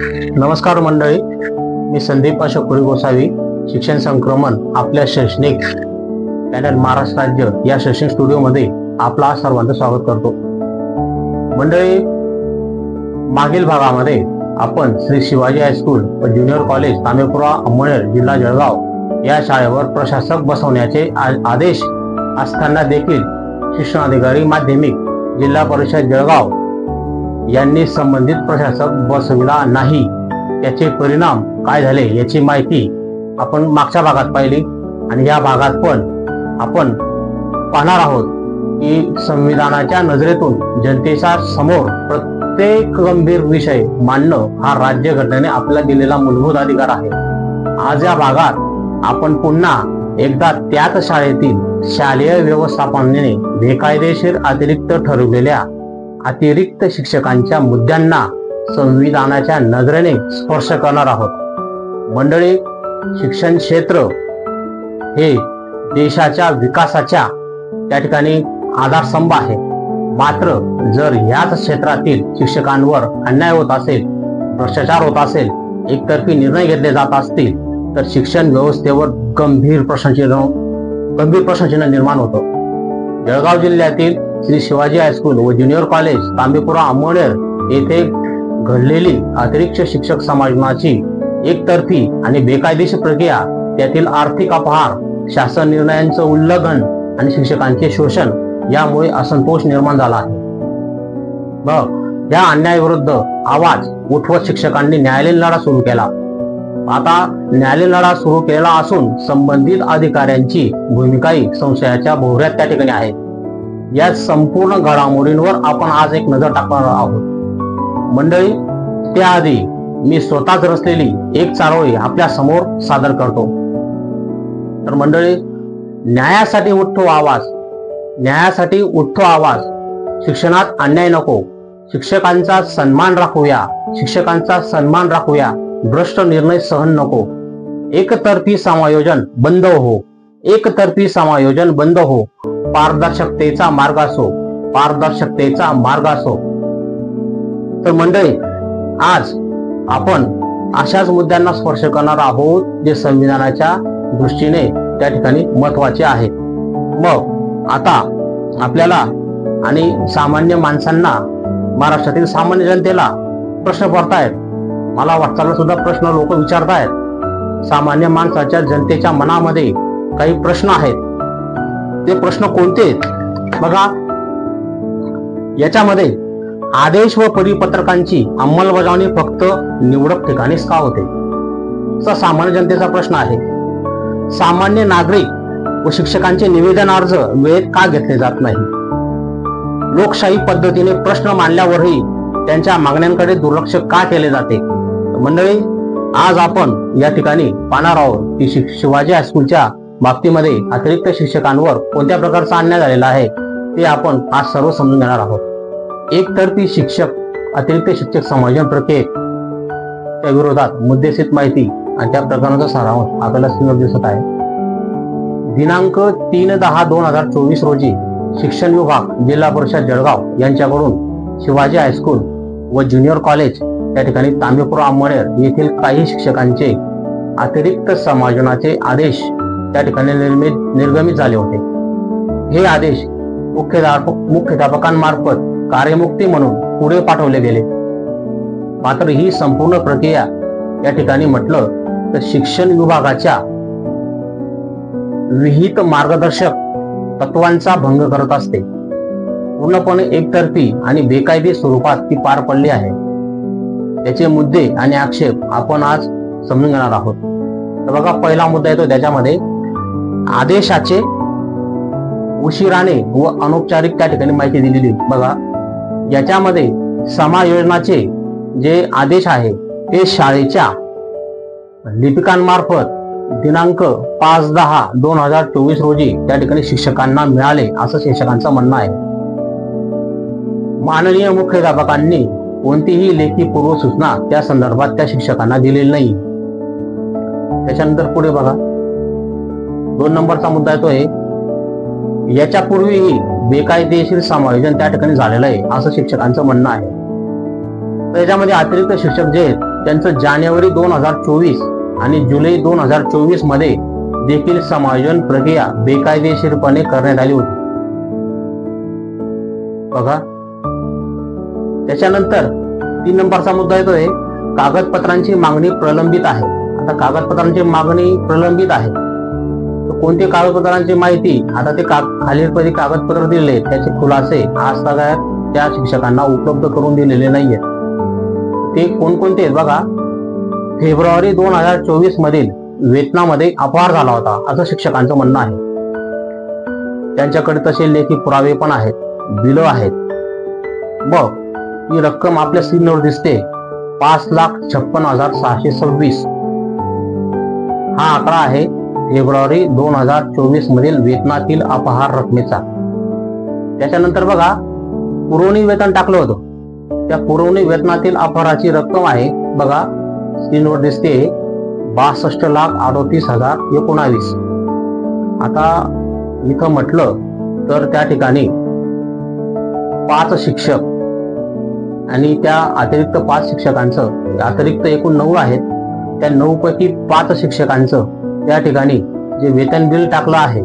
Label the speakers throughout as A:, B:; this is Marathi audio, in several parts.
A: नमस्कार मंडळी, मी संदीप अशोक गोसावी, शिक्षण संक्रमण आपल्या शैक्षणिक चॅनल महाराष्ट्र राज्य या शैक्षणिक स्टुडिओमध्ये आपला सर्वांचं स्वागत करतो. मंडळी, मागील भागामध्ये आपण श्री शिवाजी हायस्कूल व ज्युनियर कॉलेज तांबेपुरा अंमळनेर जिल्हा जळगाव या शाळेवर प्रशासक बसवण्याचे आदेश असताना देखील शिक्षणाधिकारी माध्यमिक जिल्हा परिषद जळगाव यांनी संबंधित प्रशासक बसविला नाही. त्याचे परिणाम काय झाले याची माहिती आपण मागच्या भागात पाहिली आणि या भागात पण आपण पाहणार आहोत की संविधानाच्या नजरेतून जनतेच्या समोर प्रत्येक गंभीर विषय मांडणं हा राज्यघटनेने आपल्याला दिलेला मूलभूत अधिकार आहे. आज या भागात आपण पुन्हा एकदा त्याच शाळेतील शालेय व्यवस्थापनाने बेकायदेशीर अतिरिक्त ठरवलेल्या अतिरिक्त शिक्षकांच्या मुद्द्यांना संविधानाच्या नजरेने स्पर्श करणार आहोत. मंडळी, शिक्षण क्षेत्र हे देशाच्या विकासाच्या त्या ठिकाणी आधारस्तंभ आहे. मात्र जर याच क्षेत्रातील शिक्षकांवर अन्याय होत असेल, भ्रष्टाचार होत असेल, एकतर्फी निर्णय घेतले जात असतील तर शिक्षण व्यवस्थेवर गंभीर प्रश्नचिन्ह निर्माण होतं. जळगाव जिल्ह्यातील श्री शिवाजी हायस्कूल व ज्युनियर कॉलेज तांबेपुरा अंमळनेर येथे घडलेली अतिरिक्त शिक्षक समायोजनाची एकतर्फी आणि बेकायदेशीर प्रक्रिया, त्यातील आर्थिक अपहार, शासन निर्णयांचं उल्लंघन आणि शिक्षकांचे शोषण यामुळे असंतोष निर्माण झाला आहे. या अन्यायाविरुद्ध आवाज उठवत शिक्षकांनी न्यायालयीन लढा सुरू केला. आता न्यायालयीन लढा सुरू केला असून संबंधित अधिकाऱ्यांची भूमिकाही संशयाच्या भोवऱ्यात त्या ठिकाणी आहे. या संपूर्ण घडामोडींवर आपण आज एक नजर टाकणार आहोत. मंडळी, त्याआधी मी स्वतःच रचलेली एक चारोळी आपल्या समोर सादर करतो. तर मंडळी, न्यायासाठी उठतो आवाज, न्यायासाठी उठतो आवाज. शिक्षणात अन्याय नको, शिक्षकांचा सन्मान राखूया, शिक्षकांचा सन्मान राखूया. भ्रष्ट निर्णय सहन नको. एकतर्फी समायोजन बंद हो, एकतर्फी समायोजन बंद हो. पारदर्शकतेचा मार्ग असो, पारदर्शकतेचा मार्ग असो. तर मंडळी, आज आपण अशाच मुद्द्यांना स्पर्श करणार आहोत जे संविधानाच्या दृष्टीने त्या ठिकाणी महत्वाचे आहेत. मग आता आपल्याला आणि सामान्य माणसांना, महाराष्ट्रातील सामान्य जनतेला प्रश्न पडतायत. मला वाटचाल सुद्धा प्रश्न लोक विचारतायत. सामान्य माणसाच्या, जनतेच्या मनामध्ये काही प्रश्न आहेत. ते प्रश्न कोणते आहेत बघा. याच्यामध्ये आदेश व परिपत्रकांची अंमलबजावणी फक्त निवडक ठिकाणीच का होते, असा सामान्य जनतेचा प्रश्न आहे. सामान्य नागरिक व शिक्षकांचे निवेदन अर्ज वेळेत का घेतले जात नाही. लोकशाही पद्धतीने प्रश्न मांडल्यावरही त्यांच्या मागण्यांकडे दुर्लक्ष का केले जाते. मंडळी, आज आपण या ठिकाणी पाहणार आहोत की शिवाजी हायस्कूलच्या बाबतीमध्ये अतिरिक्त शिक्षकांवर कोणत्या प्रकारचा अन्याय झालेला आहे ते आपण आज सर्व समजून घेणार आहोत. एकतर्फी शिक्षक अतिरिक्त शिक्षक समायोजन प्रक्रियेत त्या विरोधात मुद्देसूद माहिती आणि त्या प्रकरणाचा सारांश आपल्याला स्क्रीनवर दिसत आहे. दिनांक 3/10/2024 रोजी शिक्षण विभाग जिल्हा परिषद जळगाव यांच्याकडून शिवाजी हायस्कूल व ज्युनियर कॉलेज त्या ठिकाणी तांबेपुरा अंमळनेर येथील काही शिक्षकांचे अतिरिक्त समायोजनाचे आदेश त्या ठिकाणी निर्गमित झाले होते. हे आदेश मुख्याध्यापकांमार्फत कार्यमुक्ती म्हणून पुढे पाठवले गेले. मात्र ही संपूर्ण प्रक्रिया या ठिकाणी म्हटलं तर शिक्षण विभागाच्या विहित मार्गदर्शक तत्वांचा भंग करत असते. पूर्णपणे एकतर्फी आणि बेकायदे स्वरूपात ती पार पडली आहे. त्याचे मुद्दे आणि आक्षेप आपण आज समजून घेणार आहोत. तर बघा, पहिला मुद्दा येतो त्याच्यामध्ये आदेशाचे उशिराने व अनौपचारिक त्या ठिकाणी माहिती दिलेली. बघा, याच्यामध्ये समायोजनाचे जे आदेश आहे ते शाळेच्या लिपिकांमार्फत दिनांक 5/10/2024 रोजी त्या ठिकाणी शिक्षकांना मिळाले असं शिक्षकांचं म्हणणं आहे. माननीय मुख्याध्यापकांनी कोणतीही लेखी पूर्व सूचना त्या संदर्भात त्या शिक्षकांना दिलेली नाही. त्याच्यानंतर पुढे बघा, 2 नंबरचा मुद्दा येतोय, याच्यापूर्वीही बेकायदेशीर समायोजन त्या ठिकाणी झालेलं आहे असं शिक्षकांचं म्हणणं आहे. त्याच्यामध्ये अतिरिक्त शिक्षक जे आहेत त्यांचं जानेवारी 2024 आणि जुलै 2024 मध्ये देखील समायोजन प्रक्रिया बेकायदेशीरपणे करण्यात आली होती. बघा, त्याच्यानंतर 3 नंबरचा मुद्दा येतोय कागदपत्रांची मागणी प्रलंबित आहे. आता कागदपत्रांची मागणी प्रलंबित आहे, तर कोणती कागदपत्रांची माहिती, आता ते खालीलपैकी कागदपत्र दिले त्याचे खुलासे आज तगायत त्या शिक्षकांना उपलब्ध करून दिलेले नाहीये. ते कोणकोणते आहेत बघा. फेब्रुवारी 2024 मधील वेतनामध्ये अपहार झाला होता असं शिक्षकांचं म्हणणं आहे. त्यांच्याकडे तसे लेखी पुरावे पण आहेत, बिलं आहेत. मग ही रक्कम आपल्या स्क्रीनवर दिसते 5,56,626. हा आकडा आहे फेब्रुवारी 2024 मधील वेतनातील अपहार रकमेचा. त्याच्यानंतर बघा, पुरवणी वेतन टाकलं होतं, त्या पुरवणी वेतनातील अपहाराची रक्कम आहे बघा, स्क्रीनवर दिसते 62,38,019. आता इथं म्हटलं तर त्या ठिकाणी 5 शिक्षक आणि त्या अतिरिक्त 5 शिक्षकांचं, अतिरिक्त एकूण 9 आहेत, त्या 9 पैकी 5 शिक्षकांचं त्या ठिकाणी जे वेतन बिल टाकलं आहे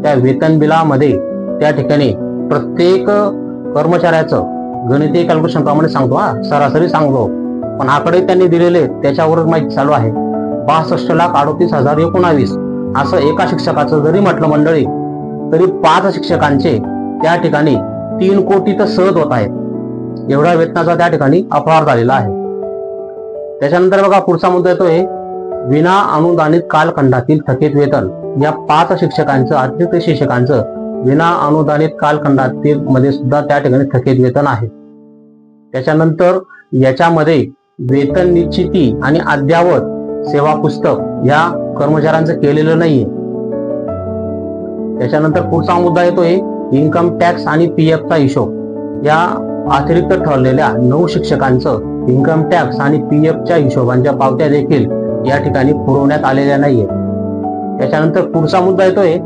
A: त्या वेतन बिलामध्ये त्या ठिकाणी प्रत्येक कर्मचाऱ्याचं गणितीय कॅल्क्युलेशन प्रमाणे सांगतो, सरासरी सांगतो, पण आकडे त्यांनी दिलेले त्याच्यावरच माहिती चालू आहे. 62,38,019 असं एका शिक्षकाचं जरी म्हटलं मंडळी तरी 5 शिक्षकांचे त्या ठिकाणी 3 कोटी तर सहज होत आहेत. एवढा वेतनाचा त्या ठिकाणी अपहार झालेला आहे. त्याच्यानंतर बघा, पुढचा मुद्दा येतोय विना अनुदानित कालखंडातील थकीत वेतन. या 5 शिक्षकांचं, अतिरिक्त शिक्षकांचं विना अनुदानित कालखंडातील मध्ये सुद्धा त्या ठिकाणी थकीत वेतन आहे. त्याच्यानंतर याच्यामध्ये वेतन निश्चिती आणि अद्ययावत सेवा पुस्तक या कर्मचाऱ्यांचं केलेलं नाहीये. त्याच्यानंतर पुढचा मुद्दा येतोय इन्कम टॅक्स आणि PF चा हिशोब. या अतिरिक्त ठरलेल्या 9 शिक्षकांचं इन्कम टॅक्स आणि PF च्या हिशोबांच्या पावत्या देखील या ठिकाणी पुरवण्यात आलेल्या नाहीये. त्याच्यानंतर पुढचा मुद्दा येतोय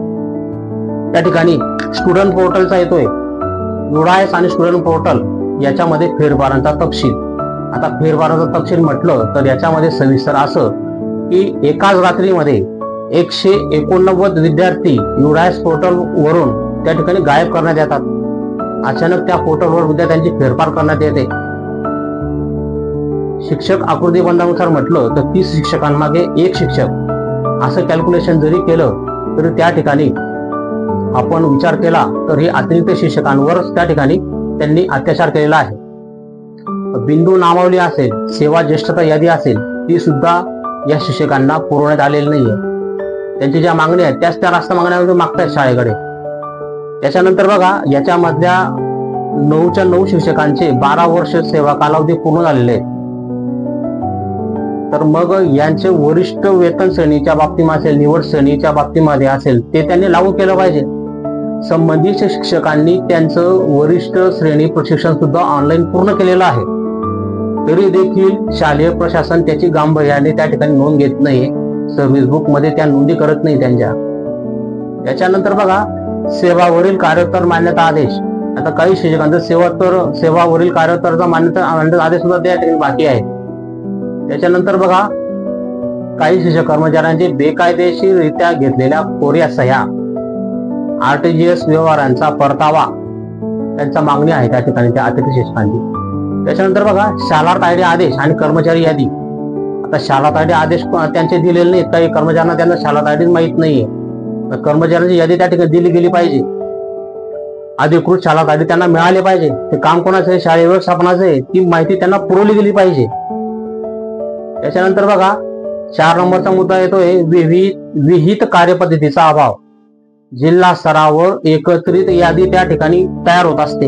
A: त्या ठिकाणी स्टुडंट पोर्टलचा येतोय. युडायस आणि स्टुडंट पोर्टल याच्यामध्ये फेरफारांचा तपशील. आता फेरफारांचा तपशील म्हटलं तर याच्यामध्ये सविस्तर असं की एकाच रात्रीमध्ये 189 विद्यार्थी युडायस पोर्टल वरून त्या ठिकाणी गायब करण्यात येतात. अचानक त्या पोर्टलवर विद्यार्थ्यांची फेरफार करण्यात येते. शिक्षक आकृती बंधानुसार म्हटलं तर 30 शिक्षकांमागे 1 शिक्षक असं कॅल्क्युलेशन जरी केलं तरी त्या ठिकाणी आपण विचार केला तर हे अतिरिक्त शिक्षकांवरच त्या ठिकाणी त्यांनी अत्याचार केलेला आहे. बिंदू नामावली असेल, सेवा ज्येष्ठता यादी असेल, ती सुद्धा या शिक्षकांना पुरवण्यात आलेली नाहीये. त्यांची ज्या मागण्या आहेत त्याच त्या रास्त मागण्या मागतायत शाळेकडे. त्याच्यानंतर बघा, याच्यामधल्या 9च्या 9 शिक्षकांचे 12 वर्ष सेवा कालावधी पूर्ण झालेले आहेत. तर मग यांचे वरिष्ठ वेतन श्रेणीच्या बाबतीमध्ये असेल, निवड श्रेणीच्या बाबतीमध्ये असेल, ते त्यांनी लागू केलं पाहिजे. संबंधित शिक्षकांनी त्यांचं वरिष्ठ श्रेणी प्रशिक्षण सुद्धा ऑनलाईन पूर्ण केलेलं आहे, तरी देखील शालेय प्रशासन त्याची गांभीर्याने त्या ठिकाणी नोंद घेत नाही. सर्व्हिस बुक मध्ये त्या नोंदी करत नाही त्यांच्या. त्याच्यानंतर बघा, सेवावरील कार्योत्तर मान्यता आदेश. आता काही शिक्षकांचा सेवावरील कार्योत्तरचा मान्यता आदेश सुद्धा त्या ठिकाणी बाकी आहे. त्याच्यानंतर बघा, काही शिक्षक कर्मचाऱ्यांचे बेकायदेशीररित्या घेतलेल्या कोऱ्या सह्या, RTGS व्यवहारांचा परतावा त्यांचा मागणी आहे त्या ठिकाणी त्या अतिरिक्त शिक्षकांची. त्याच्यानंतर बघा, शालार्थ ID आदेश आणि कर्मचारी यादी. आता शालार्थ ID आदेश त्यांचे दिलेले नाहीत, काही कर्मचाऱ्यांना त्यांना शालार्थ ID माहित नाहीये. कर्मचाऱ्यांची यादी त्या ठिकाणी दिली गेली पाहिजे. अधिकृत शालार्थ ID त्यांना मिळाले पाहिजे. ते काम कोणाचं आहे, शाळेय व्यवस्थापनाचं आहे, ती माहिती त्यांना पुरवली गेली पाहिजे. त्याच्यानंतर बघा, 4 नंबरचा मुद्दा येतोय विहित कार्यपद्धतीचा अभाव. जिल्हा स्तरावर एकत्रित यादी त्या ठिकाणी तयार होत असते.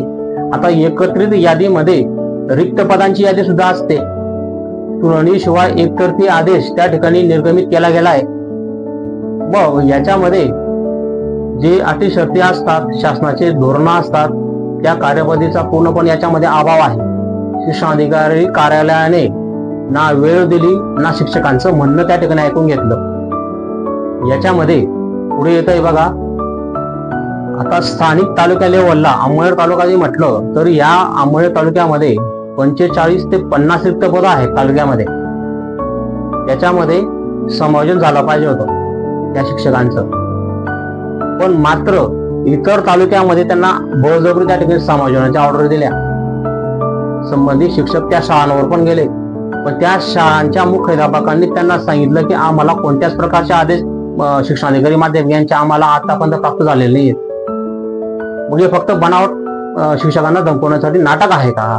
A: आता एकत्रित यादीमध्ये रिक्त पदांची यादी सुद्धा असते. तुलनेशिवाय एकतर्फी आदेश त्या ठिकाणी निर्गमित केला गेलाय. मग याच्यामध्ये जे अटी शर्ती असतात, शासनाचे धोरण असतात, त्या कार्यपद्धतीचा पूर्णपणे याच्यामध्ये अभाव आहे. शिक्षणाधिकारी कार्यालयाने ना वेळ दिली ना शिक्षकांचं म्हणणं त्या ठिकाणी ऐकून घेतलं. याच्यामध्ये पुढे येत आहे बघा, आता स्थानिक तालुका लेवलला अंमळनेर तालुका जरी म्हटलं तर या अंमळनेर तालुक्यामध्ये 45 ते 50 रिक्त पद आहेत तालुक्यामध्ये. त्याच्यामध्ये समायोजन झालं पाहिजे होतं त्या शिक्षकांचं, पण मात्र इतर तालुक्यामध्ये त्यांना बळजबरी त्या ठिकाणी समायोजनाच्या ऑर्डर दिल्या. संबंधित शिक्षक त्या शाळांवर पण गेले, पण त्या शाळांच्या मुख्याध्यापकांनी त्यांना सांगितलं की आम्हाला कोणत्याच प्रकारचे आदेश शिक्षणाधिकारी माध्यमिक यांचे आम्हाला आतापर्यंत प्राप्त झालेले नाहीत. म्हणजे फक्त बनावट शिक्षकांना धमकवण्यासाठी नाटक आहे का,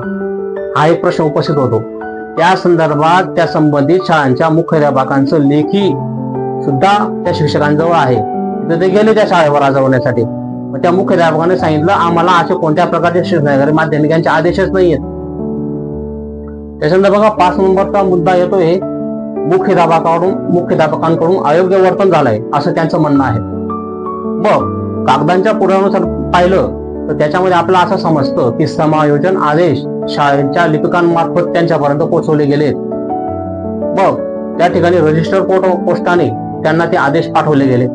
A: हा एक प्रश्न उपस्थित होतो. त्या संदर्भात त्या संबंधित शाळांच्या मुख्याध्यापकांचं लेखी सुद्धा त्या शिक्षकांजवळ आहे. तिथे ते गेले त्या शाळेवर आजवण्यासाठी. त्या मुख्याध्यापकाने सांगितलं आम्हाला असे कोणत्या प्रकारचे शिक्षणाधिकारी माध्यमिक यांचे आदेशच नाहीयेत. त्याच्यानंतर बघा 5 नंबरचा मुद्दा येतोय, मुख्याध्यापकांकडून अयोग्य वर्तन झालंय असं त्यांचं म्हणणं आहे. मग कागदांच्या पुराव्यानुसार पाहिलं तर त्याच्यामध्ये आपल्याला असं समजतं की समायोजन आदेश शाळेच्या लिपिकांमार्फत त्यांच्यापर्यंत पोहोचवले गेलेत. मग त्या ठिकाणी रजिस्टर पोस्टाने त्यांना ते आदेश पाठवले गेले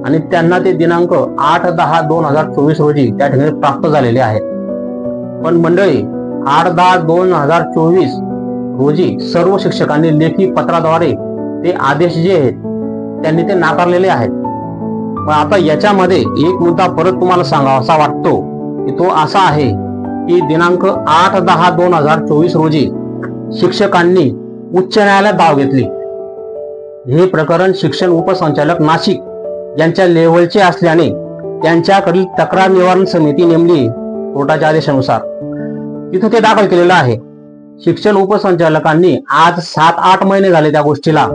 A: आणि त्यांना ते दिनांक 8/10/2024 रोजी त्या ठिकाणी प्राप्त झालेले आहेत. पण मंडळी 8/10/2024 रोजी सर्व शिक्षकांनी लेखी पत्राद्वारे ते आदेश जे आहेत त्यांनी ते नाकारलेले आहेत. पण आता याच्यामध्ये एक मुद्दा परत तुम्हाला सांगावासा वाटतो की तो असा आहे की दिनांक 8/10/2024 रोजी शिक्षकांनी उच्च न्यायालयात धाव घेतली. हे प्रकरण शिक्षण उपसंचालक नाशिक यांच्या लेव्हलचे असल्याने त्यांच्याकडील तक्रार निवारण समिती नेमली कोर्टाच्या आदेशानुसार. तिथं ते दाखल केलेलं आहे. शिक्षण उपसंचालकांनी आज 7-8 महिने झाले त्या गोष्टीला,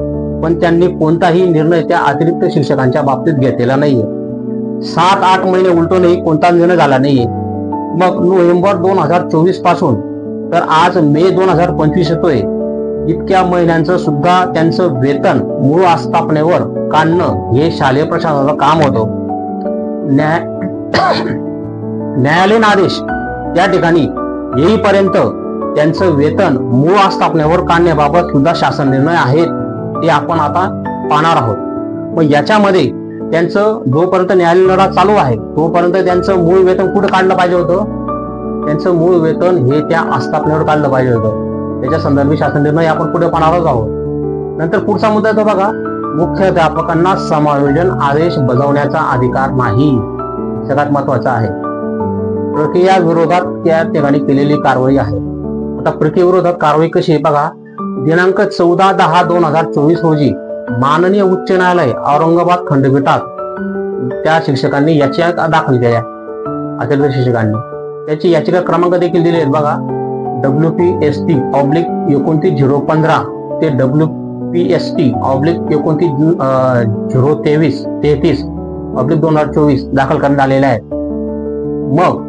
A: पण त्यांनी कोणताही निर्णय त्या अतिरिक्त शिक्षकांच्या बाबतीत घेतलेला नाहीये. 7-8 महिने उलटूनही कोणता निर्णय झाला नाहीये. मग नोव्हेंबर 2024 पासून तर आज मे 2025 येतोय, इतक्या महिन्यांचं सुद्धा त्यांचं वेतन मूळ आस्थापनेवर काढणं हे शालेय प्रशासनाचं काम होतं. न्यायालयीन आदेश त्या ठिकाणी येईपर्यंत त्यांचं वेतन मूळ आस्थापनेवर काढण्याबाबत सुद्धा शासन निर्णय आहेत, ते आपण आता पाहणार आहोत. मग याच्यामध्ये त्यांचं जोपर्यंत न्यायालयीन लढा चालू आहे तोपर्यंत त्यांचं मूळ वेतन कुठं काढलं पाहिजे होतं, त्यांचं मूळ वेतन हे त्या आस्थापनेवर काढलं पाहिजे होतं. त्याच्या संदर्भात शासन निर्णय आपण पुढे पाहणारच आहोत. नंतर पुढचा मुद्दा येतो बघा, मुख्याध्यापकांना समायोजन आदेश बजावण्याचा अधिकार नाही. सगळ्यात महत्वाचा आहे. प्रक्रिया विरोधात त्या ठिकाणी केलेली कारवाई आहे. आता प्रक्रिया विरोधात कारवाई कशी आहे बघा, दिनांक 14/10/2024 रोजी माननीय उच्च न्यायालय औरंगाबाद खंडपीठात त्या शिक्षकांनी याचिका दाखल केल्या. अतिरिक्त शिक्षकांनी त्याची याचिका क्रमांक देखील दिले आहेत बघा, WPST/29/015 ते WPST/29/033/2024 दाखल करण्यात आलेल्या आहेत. मग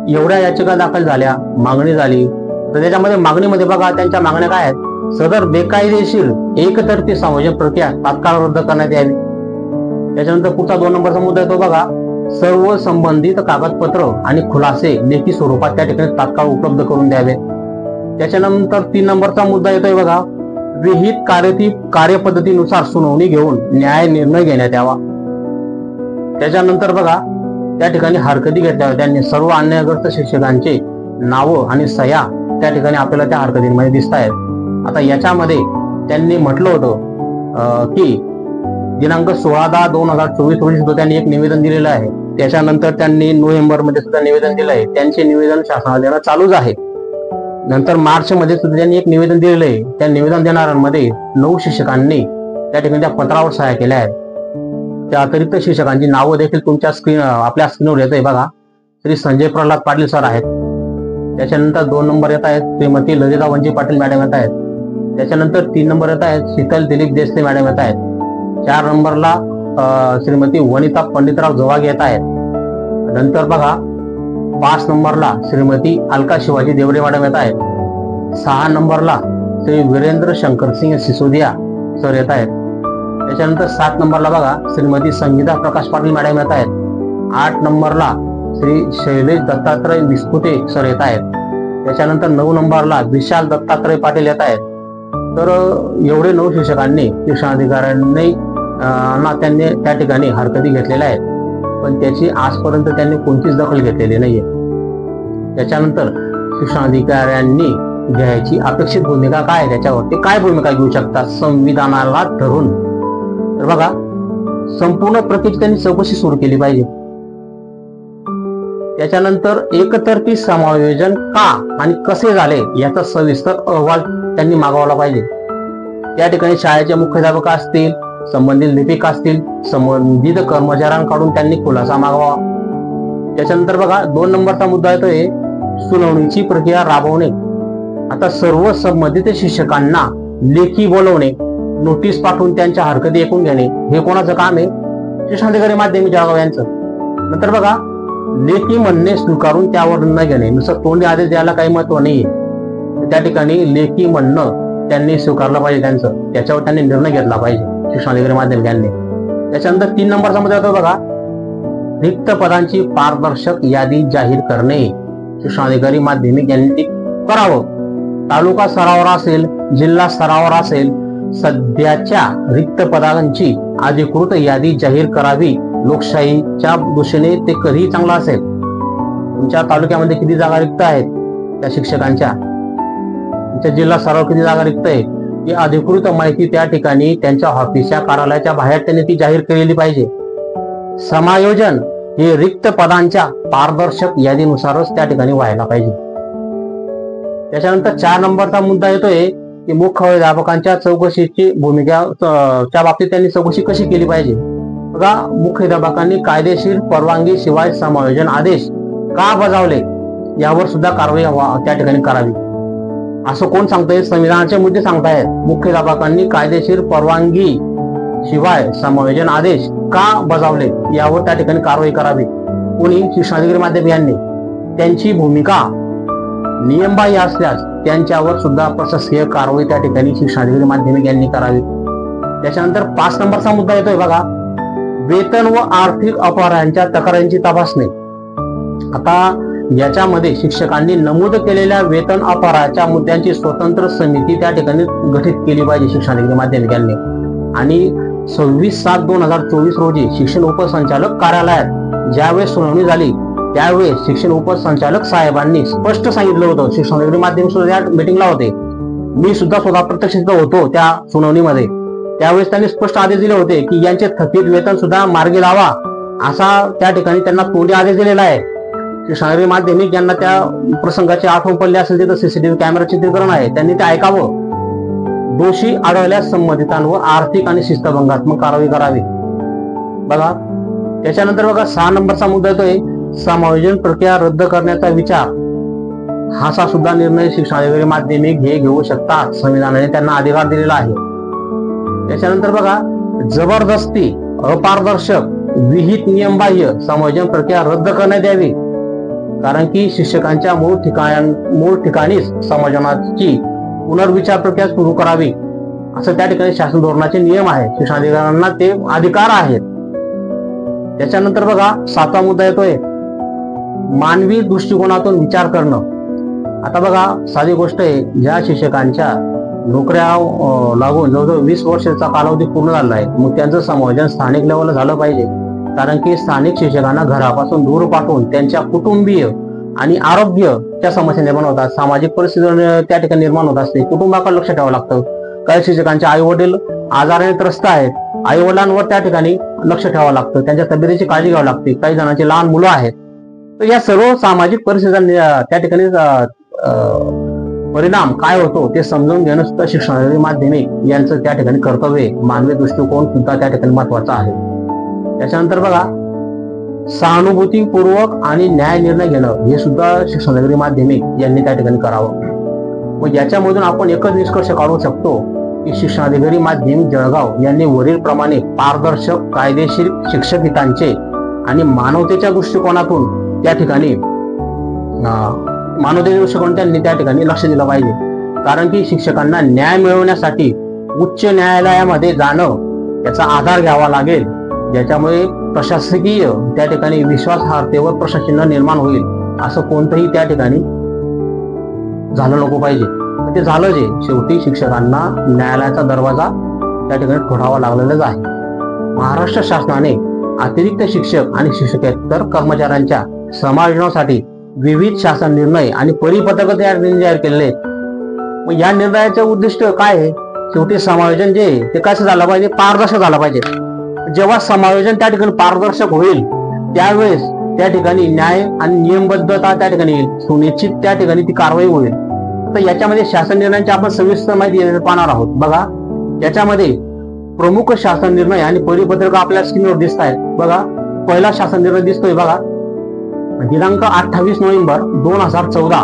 A: एवढ्या याचिका दाखल झाल्या, मागणी झाली, तर त्याच्यामध्ये मागणीमध्ये बघा त्यांच्या मागण्या काय आहेत, सदर बेकायदेशीर एकतर्फी समायोजन प्रक्रिया तात्काळ रद्द करण्यात यावी. त्याच्यानंतर पुढचा 2 नंबरचा मुद्दा येतो बघा, सर्व संबंधित कागदपत्र आणि खुलासे लेखी स्वरूपात त्या ठिकाणी तात्काळ उपलब्ध करून द्यावे. त्याच्यानंतर 3 नंबरचा मुद्दा येतोय बघा, विहित कार्यपद्धतीनुसार सुनावणी घेऊन न्याय निर्णय घेण्यात यावा. त्याच्यानंतर बघा त्या ठिकाणी हरकती घेतल्या त्यांनी सर्व अन्यायग्रस्त शिक्षकांचे नावं आणि सह्या त्या ठिकाणी आपल्याला त्या हरकतींमध्ये दिसत आहेत. आता याच्यामध्ये त्यांनी म्हटलं होतं की दिनांक 16/10/2024 रोजी सुद्धा त्यांनी एक निवेदन दिलेलं आहे. त्याच्यानंतर त्यांनी नोव्हेंबर मध्ये सुद्धा निवेदन दिलं आहे. त्यांचे निवेदन शासनाला देणं चालूच आहे. नंतर मार्च मध्ये सुद्धा त्यांनी एक निवेदन दिलेलं आहे. त्या निवेदन देणाऱ्यांमध्ये 9 शिक्षकांनी त्या ठिकाणी त्या पत्रावर सह्या केल्या आहेत. त्या अतिरिक्त शिक्षकांची नावं देखील तुमच्या आपल्या स्क्रीनवर येत आहे बघा. श्री संजय प्रल्हाद पाटील सर आहेत. त्याच्यानंतर 2 नंबर येत आहेत श्रीमती ललिता वंजी पाटील मॅडम येत आहेत. त्याच्यानंतर 3 नंबर येत आहेत शीतल दिलीप देसले मॅडम येत आहेत. 4 नंबरला श्रीमती वनिता पंडितराव जवाग येत आहेत. नंतर बघा 5 नंबरला श्रीमती अलका शिवाजी देवरे मॅडम येत आहेत. 6 नंबरला श्री वीरेंद्र शंकरसिंह सिसोदिया सर येत आहेत. त्याच्यानंतर 7 नंबरला बघा श्रीमती संगीता प्रकाश पाटील मॅडम येत आहेत. 8 नंबरला श्री शैलेश दत्तात्रय विस्कुटे सर येत आहेत. त्याच्यानंतर 9 नंबरला विशाल दत्तात्रय पाटील येत आहेत. तर एवढे 9 शिक्षकांनी शिक्षणाधिकाऱ्यांनी त्यांनी त्या ठिकाणी हरकती घेतलेल्या आहेत, पण त्याची आजपर्यंत त्यांनी कोणतीच दखल घेतलेली नाहीये. त्याच्यानंतर शिक्षणाधिकाऱ्यांनी घ्यायची अपेक्षित भूमिका काय आहे, त्याच्यावरती काय भूमिका घेऊ शकतात संविधानाला धरून. तर बघा, संपूर्ण प्रक्रियेची त्यांनी चौकशी सुरू केली पाहिजे. त्याच्यानंतर एकतर्फी समायोजन का आणि कसे झाले याचा सविस्तर अहवाल त्यांनी मागवला पाहिजे. त्या ठिकाणी शाळेचे मुख्याध्यापक असतील, संबंधित लिपिक असतील, संबंधित कर्मचाऱ्यांकडून त्यांनी खुलासा मागवा. त्याच्यानंतर बघा, 2 नंबरचा मुद्दा येतोय सुनावणीची प्रक्रिया राबवणे. आता सर्व संबंधित शिक्षकांना लेखी बोलवणे, नोटीस पाठवून त्यांच्या हरकती ऐकून घेणे, हे कोणाचं काम आहे? शिक्षणाधिकारी माध्यमिक जळगाव यांचं. नंतर बघा, लेखी म्हणणे स्वीकारून त्यावर निर्णय घेणे. नुसतं तोंडी आदेश द्यायला काही महत्व नाहीये. त्या ठिकाणी लेखी म्हणणं त्यांनी स्वीकारलं पाहिजे, त्याच्यावर त्यांनी निर्णय घेतला पाहिजे शिक्षणाधिकारी माध्यमिक यांनी. त्याच्यानंतर 3 नंबरचा मुद्दा येतो बघा, रिक्त पदांची पारदर्शक यादी जाहीर करणे. शिक्षणाधिकारी माध्यमिक यांनी करावं. तालुका स्तरावर असेल, जिल्हा स्तरावर असेल, सध्याच्या रिक्त पदांची अधिकृत यादी जाहीर करावी. लोकशाहीच्या दृष्टीने ते कधीही चांगलं असेल. तुमच्या तालुक्यामध्ये किती जागा रिक्त आहेत त्या शिक्षकांच्या, तुमच्या जिल्हा स्तरावर किती जागा रिक्त आहे, ही अधिकृत माहिती त्या ठिकाणी त्यांच्या ऑफिसच्या कार्यालयाच्या बाहेर त्यांनी ती जाहीर केलेली पाहिजे. समायोजन हे रिक्त पदांच्या पारदर्शक यादीनुसारच त्या ठिकाणी व्हायला पाहिजे. त्याच्यानंतर 4 नंबरचा मुद्दा येतोय की मुख्याध्यापकांच्या चौकशीची भूमिका त्या बाबतीत त्यांनी चौकशी कशी केली पाहिजे. बघा, मुख्याध्यापकांनी कायदेशीर परवानगी शिवाय समायोजन आदेश का बजावले यावर सुद्धा कारवाई त्या ठिकाणी करावी. असं कोण सांगतंय? संविधानाचे मुद्दे सांगतायत. मुख्याध्यापकांनी कायदेशीर परवानगी शिवाय समायोजन आदेश का बजावले यावर त्या ठिकाणी कारवाई करावी. कोणी? शिक्षणाधिकारी माध्यमिक यांनी. त्यांची भूमिका नियमबाह्य असल्यास त्यांच्यावर सुद्धा प्रशासकीय कारवाई त्या ठिकाणी शिक्षणाधिकारी माध्यमिक यांनी करावी. त्याच्यानंतर 5 नंबरचा मुद्दा येतोय बघा, वेतन व आर्थिक अपहारांच्या तक्रारींची तपासणी. आता याच्यामध्ये शिक्षकांनी नमूद केलेल्या वेतन अपहाराच्या मुद्द्यांची स्वतंत्र समिती त्या ठिकाणी गठीत केली पाहिजे शिक्षणाधिकारी माध्यमिक यांनी. आणि 26/7/2024 रोजी शिक्षण उपसंचालक कार्यालयात ज्यावेळेस सुनावणी झाली त्यावेळेस शिक्षण उपसंचालक साहेबांनी स्पष्ट सांगितलं होतं, शिक्षणाधिकारी माध्यमिक सुद्धा मीटिंगला होते, मी सुद्धा स्वतः प्रत्यक्ष होतो त्या सुनावणीमध्ये, त्यावेळेस त्यांनी स्पष्ट आदेश दिले होते की यांचे थकीत वेतन सुद्धा मार्गी लावा, असा त्या ठिकाणी त्यांना तोंडी आदेश दिलेला आहे. शिक्षणाधिकारी माध्यमिक यांना त्या प्रसंगाची आठवण पडली असेल तिथं सीसीटीव्ही कॅमेरा चित्रीकरण आहे, त्यांनी ते ऐकावं. दोषी आढळल्यास संबंधितांवर आर्थिक आणि शिस्तभंगात्मक कारवाई करावी. बघा, त्याच्यानंतर बघा 6 नंबरचा मुद्दा येतोय समायोजन प्रक्रिया रद्द करण्याचा विचार. हाचा सुद्धा निर्णय शिक्षणाधिकारी माध्यमिक हे घेऊ शकतात, संविधानाने त्यांना अधिकार दिलेला आहे. त्याच्यानंतर बघा, जबरदस्ती, अपारदर्शक, विहित नियमबाह्य समायोजन प्रक्रिया रद्द करण्यात यावी. कारण की शिक्षकांच्या मूळ ठिकाणीच समायोजनाची पुनर्विचार प्रक्रिया सुरू करावी असं त्या ठिकाणी शासन धोरणाचे नियम आहे. शिक्षणाधिकाऱ्यांना ते अधिकार आहेत. त्याच्यानंतर बघा 7वा मुद्दा येतोय मानवी दृष्टिकोनातून विचार करणं. आता बघा, साधी गोष्ट आहे, ज्या शिक्षकांच्या नोकऱ्या लागून जवळजवळ 20 वर्षाचा कालावधी पूर्ण झाला आहे, मग त्यांचं समायोजन स्थानिक लेवलला झालं पाहिजे. कारण की स्थानिक शिक्षकांना घरापासून दूर पाठवून त्यांच्या कुटुंबीय आणि आरोग्याच्या समस्या निर्माण होतात, सामाजिक परिस्थिती त्या ठिकाणी निर्माण होत असते, कुटुंबाकडे लक्ष ठेवावं लागतं. काही शिक्षकांचे आई वडील आजाराने त्रस्त आहेत, आई वडिलांवर त्या ठिकाणी लक्ष ठेवावं लागतं, त्यांच्या तब्येतीची काळजी घ्यावी लागते, काही जणांची लहान मुलं आहेत. तर या सर्व सामाजिक परिस्थितीचा त्या ठिकाणी परिणाम काय होतो ते समजून घेणं सुद्धा शिक्षणाधिकारी माध्यमिक यांचं त्या ठिकाणी कर्तव्य, मानवी दृष्टिकोन सुद्धा त्या ठिकाणी महत्वाचा आहे. त्याच्यानंतर बघा, सहानुभूतीपूर्वक आणि न्याय निर्णय घेणं हे सुद्धा शिक्षणाधिकारी माध्यमिक यांनी त्या ठिकाणी करावं. मग याच्यामधून आपण एकच निष्कर्ष काढू शकतो की शिक्षणाधिकारी माध्यमिक जळगाव यांनी वरील प्रमाणे पारदर्शक, कायदेशीर शिक्षक हितांचे आणि मानवतेच्या दृष्टिकोनातून त्या ठिकाणी मानवतेच्या दृष्टिकोन त्यांनी त्या ठिकाणी लक्ष दिलं पाहिजे. कारण की शिक्षकांना न्याय मिळवण्यासाठी उच्च न्यायालयामध्ये जाणं याचा आधार घ्यावा लागेल, ज्याच्यामुळे प्रशासकीय त्या ठिकाणी विश्वासार्हतेवर प्रश्नचिन्ह निर्माण होईल. असं कोणतंही त्या ठिकाणी झालं नको पाहिजे. ते झालं जे शेवटी शिक्षकांना न्यायालयाचा दरवाजा त्या ठिकाणी ठोठावा लागलेलाच आहे. महाराष्ट्र शासनाने अतिरिक्त शिक्षक आणि शिक्षकेतर कर्मचाऱ्यांच्या समायोजनासाठी विविध शासन निर्णय आणि परिपत्रक जाहीर केलेले. मग या निर्णयाचे उद्दिष्ट काय आहे? शेवटी समायोजन जे आहे ते कसं झालं पाहिजे? पारदर्शक झालं पाहिजे. जेव्हा समायोजन त्या ठिकाणी पारदर्शक होईल त्यावेळेस त्या ठिकाणी न्याय आणि नियमबद्धता त्या ठिकाणी येईल, सुनिश्चित त्या ठिकाणी ती कारवाई होईल. तर याच्यामध्ये शासन निर्णयांची आपण सविस्तर माहिती पाहणार आहोत. बघा, याच्यामध्ये प्रमुख शासन निर्णय आणि परिपत्रक आपल्या स्क्रीनवर दिसत आहेत. बघा, पहिला शासन निर्णय दिसतोय बघा, दिनांक 28 नोव्हेंबर 2014.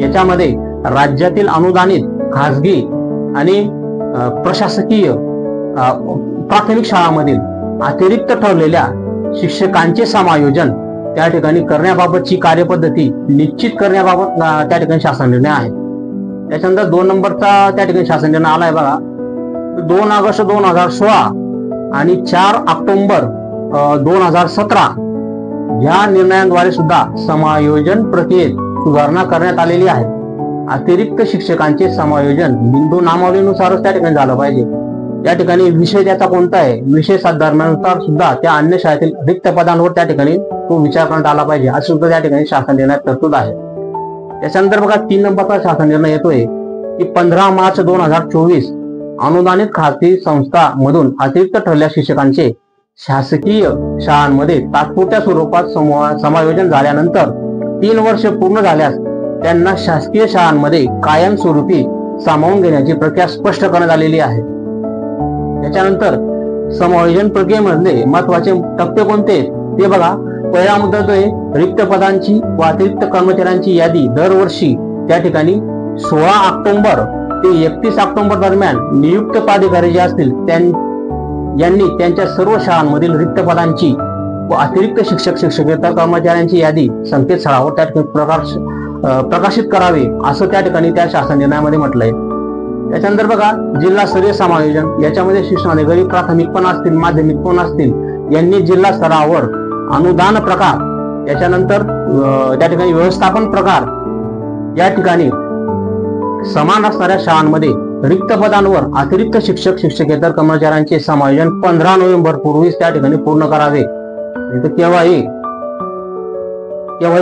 A: याच्यामध्ये राज्यातील अनुदानित खासगी आणि प्रशासकीय प्राथमिक शाळांमधील अतिरिक्त ठरलेल्या शिक्षकांचे समायोजन त्या ठिकाणी करण्याबाबतची कार्यपद्धती निश्चित करण्याबाबत त्या ठिकाणी शासन निर्णय आहे. त्याच्यानंतर 2 नंबरचा त्या ठिकाणी शासन निर्णय आलाय बघा, 2 ऑगस्ट 2016 आणि 4 ऑक्टोबर 2017 या निर्णयांद्वारे सुद्धा समायोजन प्रक्रियेत सुधारणा करण्यात आलेली आहे. अतिरिक्त शिक्षकांचे समायोजन बिंदू नामावलीनुसारच त्या ठिकाणी झालं पाहिजे. या ठिकाणी विषय त्याचा कोणता आहे, विषय साधर्म्यानुसार सुद्धा त्या अन्य शाळेतील रिक्त पदांवर त्या ठिकाणी तो विचार करण्यात आला पाहिजे, असे सुद्धा त्या ठिकाणी शासन निर्णयात तरतूद आहे. त्याच्यानंतर बघा, 3 नंबरचा शासन निर्णय येतोय की 15 मार्च 2024 अनुदानित खासगी संस्था मधून अतिरिक्त ठरलेल्या शिक्षकांचे शासकीय शाळांमध्ये तात्पुरत्या स्वरूपात समायोजन झाल्यानंतर 3 वर्ष पूर्ण झाल्यास त्यांना शासकीय शाळांमध्ये कायमस्वरूपी सामावून घेण्याची प्रक्रिया स्पष्ट करण्यात आलेली आहे. त्याच्यानंतर समायोजन प्रक्रियेमधले महत्वाचे टप्पे कोणते ते बघा. पहिला मुद्दा तो आहे रिक्त पदांची व अतिरिक्त कर्मचाऱ्यांची यादी दरवर्षी त्या ठिकाणी 16 ऑक्टोबर ते 31 ऑक्टोबर दरम्यान नियुक्त प्राधिकारी जे असतील यांनी त्यांच्या सर्व शाळांमधील रिक्त पदांची व अतिरिक्त शिक्षकेतर कर्मचाऱ्यांची यादी संकेतस्थळावर त्या ठिकाणी प्रकाशित करावे, असं त्या ठिकाणी त्या शासन निर्णयामध्ये म्हटलंय. त्याच्यानंतर बघा, जिल्हास्तरीय समायोजन. याच्यामध्ये शिक्षणाधिकारी प्राथमिक पण असतील, माध्यमिक पण असतील, यांनी जिल्हा स्तरावर अनुदान प्रकार, त्याच्यानंतर त्या ठिकाणी व्यवस्थापन प्रकार या ठिकाणी समान असणाऱ्या शाळांमध्ये रिक्त पदांवर अतिरिक्त शिक्षकेतर कर्मचाऱ्यांचे समायोजन 15 नोव्हेंबर पूर्वीच त्या ठिकाणी पूर्ण करावे. केव्हाही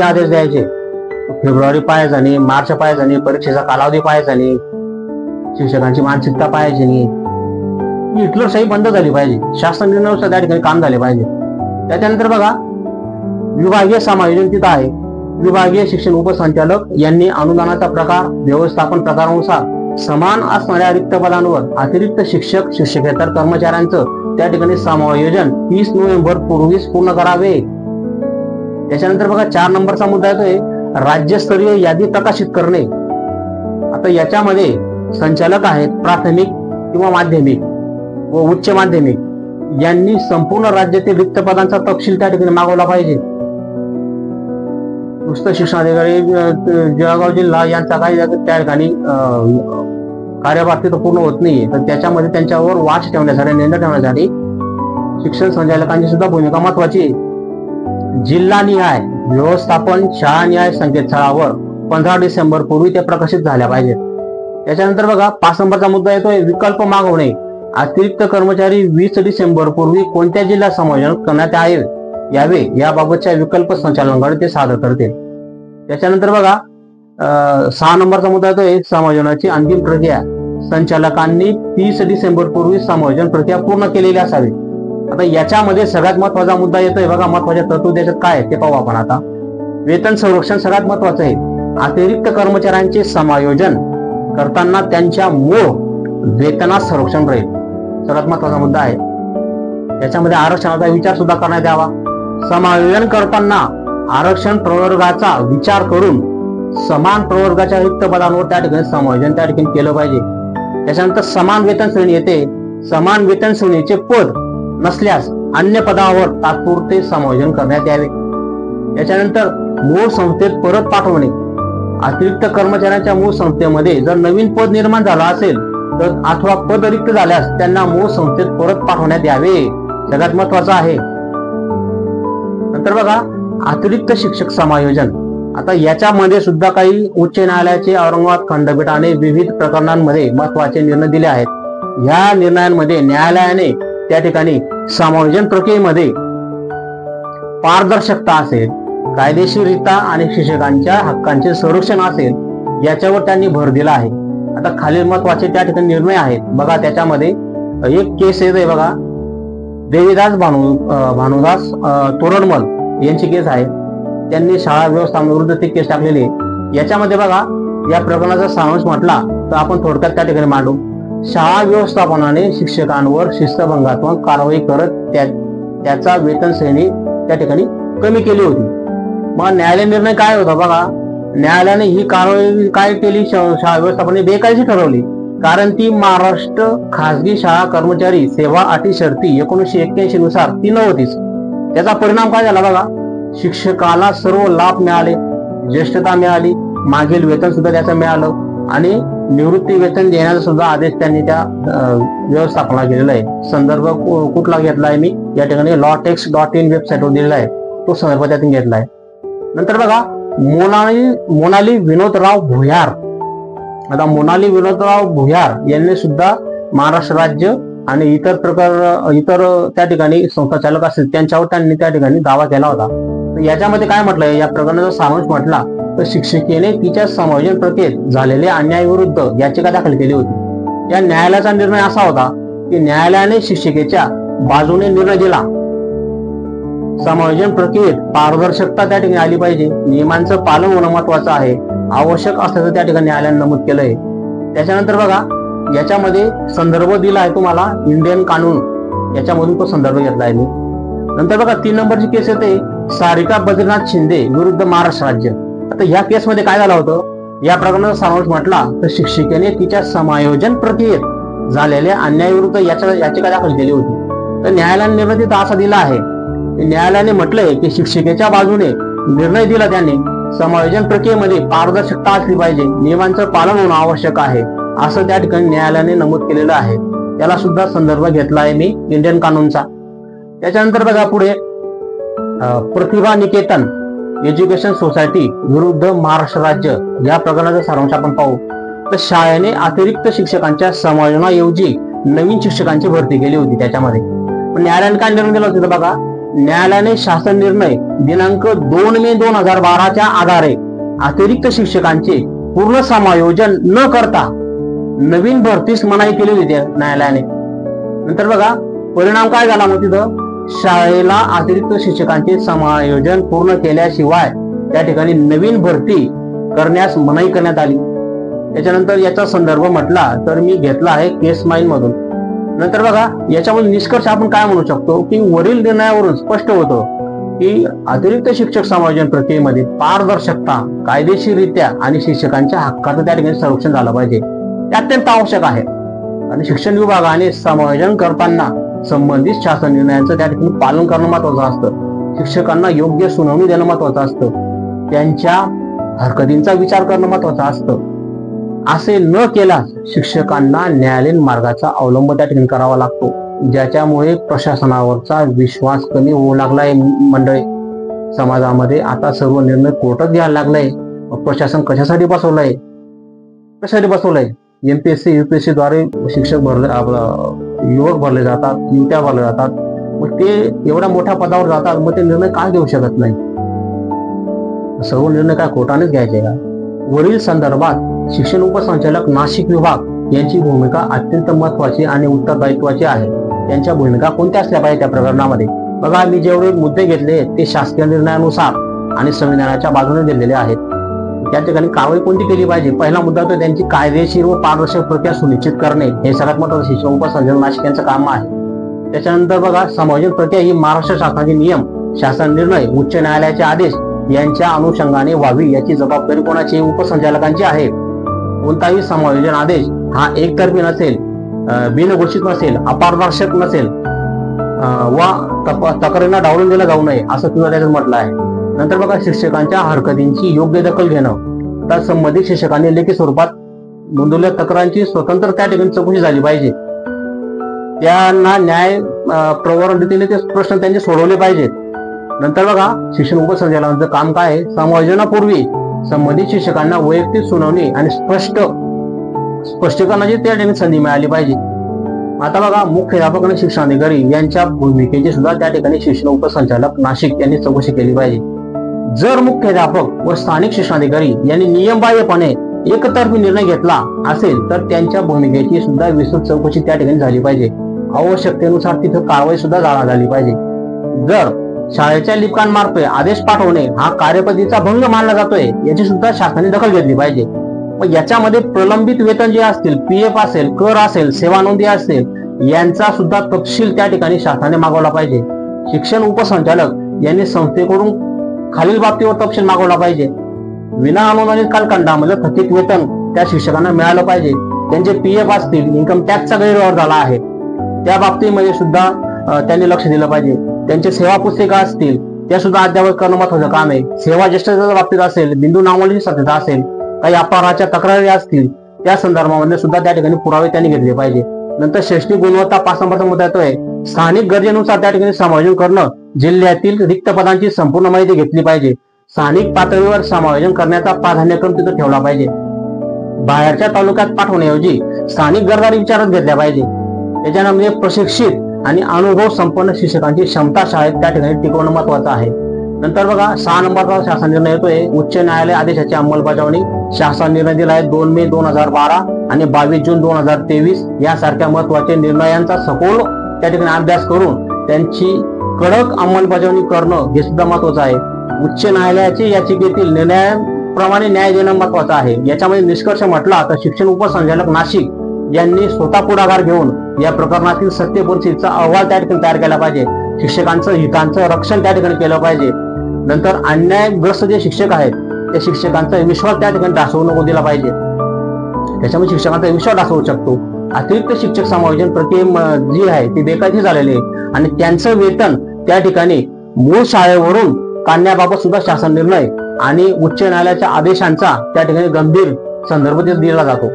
A: आदेश द्यायचे. फेब्रुवारी पाहायचा नाही, मार्च पाहायचा नाही, परीक्षेचा कालावधी पाहायचा नाही, शिक्षकांची मानसिकता पाहायची नाही. हिटलरशाही बंद झाली पाहिजे, शासन निर्णय त्या ठिकाणी काम झाले पाहिजे. त्याच्यानंतर बघा, विभागीय समायोजन तिथं आहे. विभागीय शिक्षण उपसंचालक यांनी अनुदानाचा प्रकार, व्यवस्थापन प्रकारानुसार समान असणाऱ्या रिक्त पदांवर अतिरिक्त शिक्षकेतर कर्मचाऱ्यांचं त्या ठिकाणी समायोजन 30 नोव्हेंबर पूर्वीच पूर्ण करावे. त्याच्यानंतर बघा, 4 नंबरचा मुद्दा येतोय राज्यस्तरीय यादी प्रकाशित करणे. आता याच्यामध्ये संचालक आहेत प्राथमिक किंवा माध्यमिक व उच्च माध्यमिक यांनी संपूर्ण राज्यातील रिक्त पदांचा तपशील त्या ठिकाणी मागवला पाहिजे. नुसतं शिक्षणाधिकारी जळगाव जिल्हा यांचा काही त्या ठिकाणी कार्यभार तिथं पूर्ण होत नाहीये, तर त्याच्यामध्ये त्यांच्यावर वाच ठेवण्यासाठी, नियंत्रण ठेवण्यासाठी शिक्षण संचालकांची सुद्धा भूमिका महत्वाची आहे. जिल्हानिहाय व्यवस्थापन शाळानिहाय संकेतस्थळावर 15 डिसेंबर पूर्वी ते प्रकाशित झाल्या पाहिजेत. त्याच्यानंतर बघा, 5 नंबरचा मुद्दा येतोय विकल्प मागवणे. अतिरिक्त कर्मचारी 20 डिसेंबर पूर्वी कोणत्या जिल्हा समायोजन करण्यात यावे याबाबतच्या विकल्प संचालनाकडे ते सादर करते. त्याच्यानंतर बघा, 6 नंबरचा मुद्दा येतोय समायोजनाची अंतिम प्रक्रिया. संचालकांनी 30 डिसेंबर पूर्वी समायोजन प्रक्रिया पूर्ण केलेली असावी. आता याच्यामध्ये सगळ्यात महत्वाचा मुद्दा येतोय बघा, महत्वाच्या तरतूद त्याच्यात काय आहे ते पाहू आपण. आता वेतन संरक्षण सगळ्यात महत्वाचं आहे. अतिरिक्त कर्मचाऱ्यांचे समायोजन करताना त्यांच्या मूळ वेतनात संरक्षण राहील, सर्वात महत्वाचा मुद्दा आहे. त्याच्यामध्ये आरक्षणाचा विचार सुद्धा करण्यात यावा. समायोजन करताना आरक्षण प्रवर्गाचा विचार करून समान प्रवर्गाच्या रिक्त पदांवर त्या ठिकाणी समायोजन त्या ठिकाणी केलं पाहिजे. त्याच्यानंतर समान वेतन श्रेणी येते. समान वेतन श्रेणीचे पद नसल्यास अन्य पदावर तात्पुरते समायोजन करण्यात यावे. त्याच्यानंतर मूळ संस्थेत परत पाठवणे. अतिरिक्त कर्मचाऱ्यांच्या मूळ संस्थेमध्ये जर नवीन पद निर्माण झाला असेल तर अथवा पद रिक्त झाल्यास त्यांना मूळ संस्थेत परत पाठवण्यात यावे, सगळ्यात महत्वाचं आहे. नंतर बघा, अतिरिक्त शिक्षक समायोजन. आता याच्यामध्ये सुद्धा काही उच्च न्यायालयाचे औरंगाबाद खंडपीठाने विविध प्रकरणांमध्ये महत्वाचे निर्णय दिले आहेत. या निर्णयांमध्ये न्यायालयाने त्या ठिकाणी समायोजन प्रक्रियेमध्ये पारदर्शकता असेल, कायदेशीररित्या आणि शिक्षकांच्या हक्कांचे संरक्षण असेल याच्यावर त्यांनी भर दिला आहे. आता खालील महत्वाचे त्या ठिकाणी निर्णय आहेत बघा. त्याच्यामध्ये एक केस येते बघा, देवीदास भानुदास तोरणमल यांची केस आहे. त्यांनी शाळा व्यवस्थापनाविरुद्ध ती केस टाकलेली आहे. याच्यामध्ये बघा, या प्रकरणाचा सारांश म्हटला तर आपण थोडक्यात त्या ठिकाणी मांडू. शाळा व्यवस्थापनाने शिक्षकांवर शिस्तभंगात्मक कारवाई करत त्याचा वेतन श्रेणी त्या ठिकाणी कमी केली होती. मग न्यायालय निर्णय काय होता बघा, न्यायालयाने ही कारवाई काय केली, शाळा व्यवस्थापनाने बेकायदेशीर ठरवली. कारण ती महाराष्ट्र खासगी शाळा कर्मचारी सेवा अटी शर्ती 1981 नुसार ती नव्हतीच. त्याचा परिणाम काय झाला बघा, शिक्षकाला सर्व लाभ मिळाले, ज्येष्ठता मिळाली, मागील वेतन सुद्धा त्याचं मिळालं आणि निवृत्ती वेतन देण्याचा सुद्धा आदेश त्यांनी त्या व्यवस्थापनाला केलेला आहे. संदर्भ कुठला घेतलाय मी या ठिकाणी lawtex.in वेबसाईटवर दिलेला आहे, तो संदर्भ त्यातून घेतलाय. नंतर बघा, मोनाली विनोदराव भुयार. आता मोनाली विनोदराव भुयार यांनी सुद्धा महाराष्ट्र राज्य आणि इतर त्या ठिकाणी संस्थाचालक असतील त्यांच्यावर त्यांनी त्या ठिकाणी दावा केला होता. याच्यामध्ये काय म्हटलंय, या प्रकरणाचा सारांश म्हटला तर शिक्षिकेने तिच्या समायोजन प्रक्रियेत झालेल्या अन्यायाविरुद्ध याचिका दाखल केली होती. या न्यायालयाचा निर्णय असा होता की न्यायालयाने शिक्षिकेच्या बाजूने निर्णय दिला. समायोजन प्रक्रियेत पारदर्शकता त्या ठिकाणी आली पाहिजे, नियमांचं पालन होणं महत्वाचं आहे, आवश्यक असल्याचं त्या ठिकाणी न्यायालयाने नमूद केलंय. त्याच्यानंतर बघा, याच्यामध्ये संदर्भ दिला आहे तुम्हाला इंडियन कानून, याच्यामधून तो संदर्भ घेतला आहे मी. नंतर बघा, 3 नंबरची केस येते सारिका बद्रीनाथ शिंदे विरुद्ध महाराष्ट्र राज्य. आता या केसमध्ये काय झालं होतं, या प्रकरणाचा सारांश म्हटला तर शिक्षिकेने तिच्या समायोजन प्रक्रियेत झालेल्या अन्यायाविरुद्ध याचिका दाखल केली होती. तर न्यायालयाने निर्णय तिथं असा दिला आहे, न्यायालयाने म्हटलंय की शिक्षिकेच्या बाजूने निर्णय दिला त्यांनी, समायोजन प्रक्रियेमध्ये पारदर्शकता असली पाहिजे, नियमांचं पालन होणं आवश्यक आहे, असं त्या ठिकाणी न्यायालयाने नमूद केलेलं आहे. त्याला सुद्धा संदर्भ घेतला आहे मी इंडियन कानूनचा. त्याच्यानंतर बघा पुढे, प्रतिभा निकेतन एज्युकेशन सोसायटी विरुद्ध महाराष्ट्र राज्य या प्रकरणाचा सारांश आपण पाहू. तर शाळेने अतिरिक्त शिक्षकांच्या समायोजनाऐवजी नवीन शिक्षकांची भरती केली होती. त्याच्यामध्ये न्यायालयाने काय निर्णय दिला होता बघा, न्यायालयाने शासन निर्णय दिनांक 2 मे 2012च्या आधारे अतिरिक्त शिक्षकांचे पूर्ण समायोजन न करता नवीन भरतीस मनाई केली होती न्यायालयाने. नंतर बघा, परिणाम काय झाला, मग तिथं शाळेला अतिरिक्त शिक्षकांचे समायोजन पूर्ण केल्याशिवाय त्या ठिकाणी नवीन भरती करण्यास मनाई करण्यात आली. त्याच्यानंतर याचा संदर्भ म्हटला तर मी घेतला आहे केस माइन मधून. नंतर बघा, याच्यामध्ये निष्कर्ष आपण काय म्हणू शकतो की वरील निर्णयावरून स्पष्ट होतं की अतिरिक्त शिक्षक समायोजन प्रक्रियेमध्ये पारदर्शकता, कायदेशीररित्या आणि शिक्षकांच्या हक्काचं त्या ठिकाणी संरक्षण झालं पाहिजे, ते अत्यंत आवश्यक आहे. आणि शिक्षण विभागाने समायोजन करताना संबंधित शासन निर्णयांचं त्या ठिकाणी पालन करणं महत्वाचं असतं. शिक्षकांना योग्य सुनावणी देणं महत्वाचं असतं, त्यांच्या हरकतींचा विचार करणं महत्वाचं असतं. असे न केल्यास शिक्षकांना न्यायालयीन मार्गाचा अवलंब त्या ठिकाणी करावा लागतो, ज्याच्यामुळे प्रशासनावरचा विश्वास कमी होऊ लागलाय. मंडळी, समाजामध्ये आता सर्व निर्णय कोर्टात घ्यायला लागलाय. प्रशासन कशासाठी बसवलंय, एमपीएससी युपीएससी द्वारे शिक्षक युवक भरले जातात, युवत्या भरले जातात. मग ते एवढ्या मोठ्या पदावर जातात, मग ते निर्णय काय देऊ शकत नाही? सर्व निर्णय काय कोर्टानेच घ्यायचे का? वरील संदर्भात शिक्षण उपसंचालक नाशिक विभाग यांची भूमिका अत्यंत महत्वाची आणि उत्तरदायित्वाची आहे. त्यांच्या भूमिका कोणत्या असल्या पाहिजे त्या प्रकरणामध्ये? बघा, मी जेवढे मुद्दे घेतले ते शासकीय निर्णयानुसार आणि संविधानाच्या बाजूने दिलेले आहेत. त्या ठिकाणी कारवाई कोणती केली पाहिजे? पहिला मुद्दा तर त्यांची कायदेशीर व पारदर्शक प्रक्रिया सुनिश्चित करणे, हे सगळ्यात महत्त्वाचं शिक्षण उपसंचालक नाशिक यांचं काम आहे. त्याच्यानंतर बघा, समायोजन प्रक्रिया ही महाराष्ट्र शासनाचे नियम, शासन निर्णय, उच्च न्यायालयाचे आदेश यांच्या अनुषंगाने व्हावी याची जबाबदारी कोणाची? उपसंचालकांची आहे. कोणताही समायोजन आदेश हा एकतर्फी नसेल, बिनघोषित नसेल, अपारदर्शक नसेल व तक्रारींना डावलून दिला जाऊ नये असं सुद्धा त्याच्यात म्हटलं आहे. नंतर बघा, शिक्षकांच्या हरकतींची योग्य दखल घेणं. तर संबंधित शिक्षकांनी लेखी स्वरूपात नोंदवलेल्या तक्रारींची स्वतंत्र त्या ठिकाणी चौकशी झाली पाहिजे. त्यांना न्याय प्रवरण रीतीने ते प्रश्न त्यांचे सोडवले पाहिजेत. नंतर बघा, शिक्षण उपसंचालकांचं काम काय आहे? समायोजनापूर्वी संबंधित शिक्षकांना वैयक्तिक सुनावणी आणि स्पष्टीकरणाची त्या ठिकाणी संधी मिळाली पाहिजे. आता बघा, मुख्याध्यापक आणि शिक्षणाधिकारी यांच्या भूमिकेची सुद्धा त्या ठिकाणी शिक्षण उपसंचालक नाशिक यांनी चौकशी केली पाहिजे. जर मुख्याध्यापक व स्थानिक शिक्षणाधिकारी यांनी नियमबाह्यपणे एकतर्फी निर्णय घेतला असेल तर त्यांच्या भूमिकेची सुद्धा विस्तृत चौकशी त्या ठिकाणी झाली पाहिजे. आवश्यकतेनुसार तिथं कारवाई सुद्धा झाली पाहिजे. जर शाळेच्या लिपिकांमार्फत आदेश पाठवणे हा कार्यपद्धतीचा भंग मानला जातोय याची सुद्धा शासनाने दखल घेतली पाहिजे. मग याच्यामध्ये प्रलंबित वेतन जे असतील, पीएफ असेल, कर असेल, सेवा नोंदी असेल, यांचा सुद्धा तपशील त्या ठिकाणी शासनाने मागवला पाहिजे. शिक्षण उपसंचालक यांनी संस्थेकडून खालील बाबतीवर तपशील मागवला पाहिजे. विना अनुदानित कालखंडामध्ये थकीत वेतन त्या शिक्षकांना मिळालं पाहिजे. त्यांचे पीएफ असतील, इन्कम टॅक्सचा गैरव्यवहार झाला आहे त्या बाबतीमध्ये सुद्धा त्यांनी लक्ष दिलं पाहिजे. त्यांचे सेवा पुस्तिका असतील त्या सुद्धा अद्ययावत करणं महत्वाचं काम आहे. सेवा ज्येष्ठतेच्या बाबतीत असेल, बिंदू नामवलीची सत्यता असेल, काही अपराधाच्या तक्रारी असतील त्या संदर्भामध्ये सुद्धा त्या ठिकाणी पुरावे त्यांनी घेतले पाहिजे. नंतर शैक्षणिक गुणवत्ता 5 नंबरचा मुद्दा येतोय. स्थानिक गरजेनुसार त्या ठिकाणी समायोजन करणं, जिल्ह्यातील रिक्त पदांची संपूर्ण माहिती घेतली पाहिजे. स्थानिक पातळीवर समायोजन करण्याचा प्राधान्यक्रम तिथं ठेवला पाहिजे. बाहेरच्या तालुक्यात पाठवण्याऐवजी स्थानिक गरजा विचारात घेतल्या पाहिजे. त्याच्यामध्ये प्रशिक्षित आणि अनुभव संपन्न शिक्षकांची क्षमता शाळेत त्या ठिकाणी टिकवणं महत्वाचं आहे. नंतर बघा 6 नंबरचा शासन निर्णय येतोय. उच्च न्यायालय आदेशाची अंमलबजावणी. शासन निर्णय दिला आहे 2 मे 2012 आणि 22 जून 2023 यासारख्या महत्वाच्या निर्णयांचा सखोल त्या ठिकाणी अभ्यास करून त्यांची कडक अंमलबजावणी करणं हे सुद्धा महत्वाचं आहे. उच्च न्यायालयाचे याचिकेतील निर्णयाप्रमाणे न्याय देणं महत्वाचं आहे. याच्यामध्ये निष्कर्ष म्हटला तर शिक्षण उपसंचालक नाशिक यांनी स्वतः पुढाकार घेऊन या प्रकरणातील सत्य परिस्थितीचा अहवाल त्या ठिकाणी तयार केला पाहिजे. शिक्षकांचं हितांचं रक्षण त्या ठिकाणी केलं पाहिजे. नंतर अन्यायग्रस्त जे शिक्षक आहेत त्या शिक्षकांचा विश्वास त्या ठिकाणी ढासळू नको दिला पाहिजे. त्याच्यामुळे शिक्षकांचा विश्वास ढासळू शकतो. अतिरिक्त शिक्षक समायोजन प्रक्रिया जी आहे ती बेकायदेशीर झालेली आहे आणि त्यांचं वेतन त्या ठिकाणी मूळ शाळेवरून काढण्याबाबत सुद्धा शासन निर्णय आणि उच्च न्यायालयाच्या आदेशांचा त्या ठिकाणी गंभीर संदर्भ दिला जातो.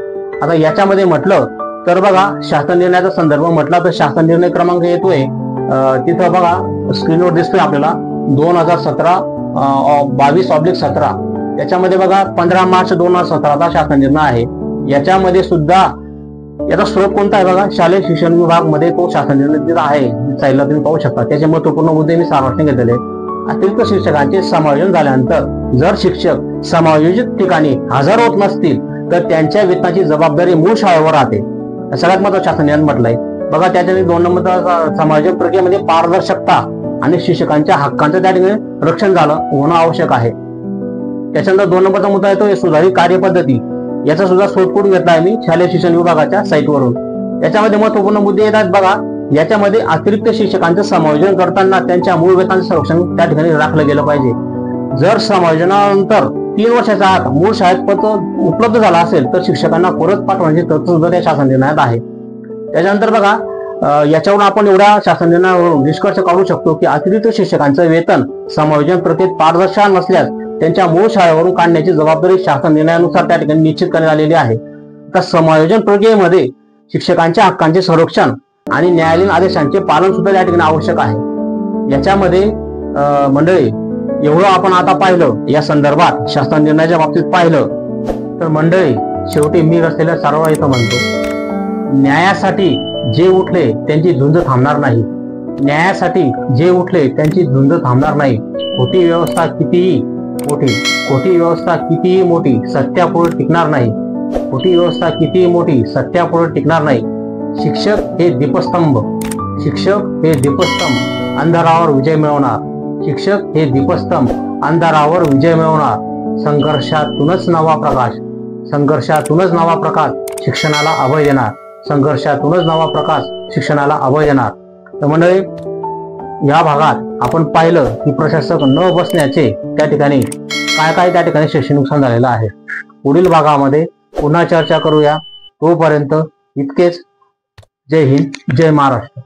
A: आता याच्यामध्ये म्हटलं तर बघा शासन निर्णयाचा संदर्भ म्हटला तर शासन निर्णय क्रमांक येतोय तिथं बघा स्क्रीनवर दिसतोय आपल्याला 2017 याच्यामध्ये बघा 15 मार्च 2017 शासन निर्णय आहे. याच्यामध्ये सुद्धा याचा स्रोत कोणता आहे बघा, शालेय शिक्षण विभाग मध्ये तो शासन निर्णय आहे. साईडला तुम्ही पाहू शकता. त्याचे महत्वपूर्ण मुद्दे मी सारांश घेतलेले. अतिरिक्त शिक्षकांचे समायोजन झाल्यानंतर जर शिक्षक समायोजित ठिकाणी हजर होत नसतील तर त्यांच्या वेतनाची जबाबदारी मूळ शाळेवर राहते. सगळ्यात महत्त्वाचं शासन निर्णय म्हटलंय बघा. त्याच्यामध्ये 2 नंबरचा समायोजन प्रक्रियेमध्ये पारदर्शकता आणि शिक्षकांच्या हक्कांचं त्या ठिकाणी रक्षण होणं आवश्यक आहे. त्याच्यानंतर 2 नंबरचा मुद्दा येतो सुधारित कार्यपद्धती. याचा सुद्धा शोधखोळ घेतला आहे मी शालेय शिक्षण विभागाच्या साईटवरून. याच्यामध्ये महत्वपूर्ण मुद्दे येतात बघा. याच्यामध्ये अतिरिक्त शिक्षकांचं समायोजन करताना त्यांच्या मूळ वेतनाचं संरक्षण त्या ठिकाणी राखलं गेलं पाहिजे. जर समायोजनानंतर 3 वर्षाच्या आत मूळ शाळेत पद उपलब्ध झाला असेल तर शिक्षकांना परत पाठवण्याची तरतूद त्या शासन निर्णयात आहे. त्याच्यानंतर बघा याच्यावरून आपण एवढ्या शासन निर्णयावरून निष्कर्ष काढू शकतो की अतिरिक्त शिक्षकांचं वेतन समायोजन प्रक्रियेत पारदर्शकता नसल्यास त्यांच्या मूळ शाळेवरून काढण्याची जबाबदारी शासन निर्णयानुसार त्या ठिकाणी निश्चित करण्यात आलेली आहे. तर समायोजन प्रक्रियेमध्ये शिक्षकांच्या हक्कांचे संरक्षण आणि न्यायालयीन आदेशांचे पालन सुद्धा त्या ठिकाणी आवश्यक आहे. याच्यामध्ये मंडळी एवढं आपण आता पाहिलं या संदर्भात शासन निर्णयाच्या बाबतीत पाहिलं तर मंडळी शेवटी मी रचलेल्या सर्व इथं म्हणतो न्यायासाठी जे उठले त्यांची झुंज थांबणार नाही. न्यायासाठी जे उठले त्यांची झुंज थांबणार नाही. खोटी व्यवस्था कितीही मोठी सत्यापुढे टिकणार नाही. खोटी व्यवस्था कितीही मोठी सत्यापुढे टिकणार नाही. शिक्षक हे दीपस्तंभ अंधारावर विजय मिळवणार. संघर्षातूनच नवा प्रकाश शिक्षणाला अभय देणार. तर मंडळी या भागात आपण पाहिलं की प्रशासक न बसण्याचे त्या ठिकाणी काय त्या ठिकाणी शैक्षणिक नुकसान झालेलं आहे. पुढील भागामध्ये पुन्हा चर्चा करूया. तोपर्यंत इतकेच. जय हिंद, जय महाराष्ट्र.